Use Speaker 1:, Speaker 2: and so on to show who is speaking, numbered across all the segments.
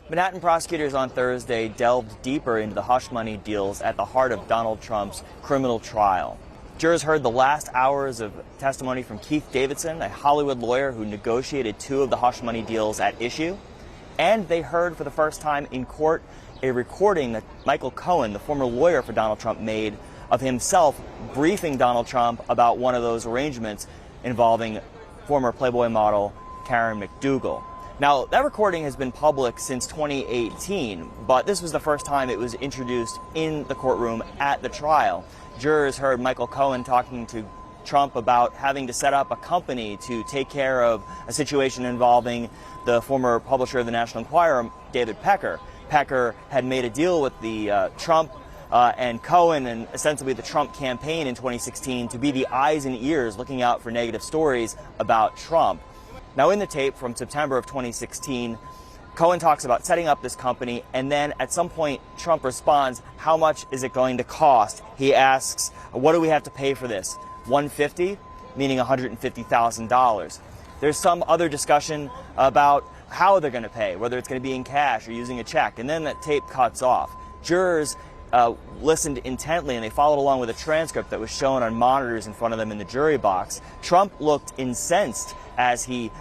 Speaker 1: Manhattan prosecutors on Thursday delved deeper into the hush money deals at the heart of Donald Trump's criminal trial. Jurors heard the last hours of testimony from Keith Davidson, a Hollywood lawyer who negotiated two of the hush money deals at issue. And they heard for the first time in court a recording that Michael Cohen, the former lawyer for Donald Trump, made of himself briefing Donald Trump about one of those arrangements involving former Playboy model Karen McDougal. Now, that recording has been public since 2018, but this was the first time it was introduced in the courtroom at the trial. Jurors heard Michael Cohen talking to Trump about having to set up a company to take care of a situation involving the former publisher of the National Enquirer, David Pecker. Pecker had made a deal with the Trump and Cohen and ostensibly the Trump campaign in 2016 to be the eyes and ears looking out for negative stories about Trump. Now, in the tape from September of 2016, Cohen talks about setting up this company, and then at some point Trump responds, "How much is it going to cost?" He asks, "What do we have to pay for this?" $150, meaning $150,000. There's some other discussion about how they're going to pay, whether it's going to be in cash or using a check, and then that tape cuts off. Jurors listened intently, and they followed along with a transcript that was shown on monitors in front of them in the jury box. Trump looked incensed as he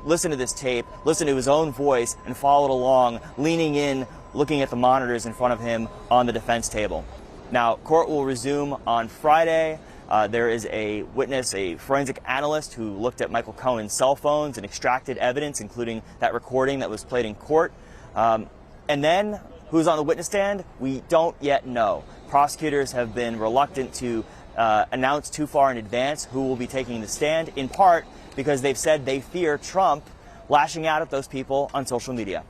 Speaker 1: listened to this tape, listened to his own voice, and followed along, leaning in, looking at the monitors in front of him on the defense table. Now, court will resume on Friday. There is a witness, a forensic analyst, who looked at Michael Cohen's cell phones and extracted evidence, including that recording that was played in court. And then, who's on the witness stand? We don't yet know. Prosecutors have been reluctant to announce too far in advance who will be taking the stand, in part because they've said they fear Trump lashing out at those people on social media.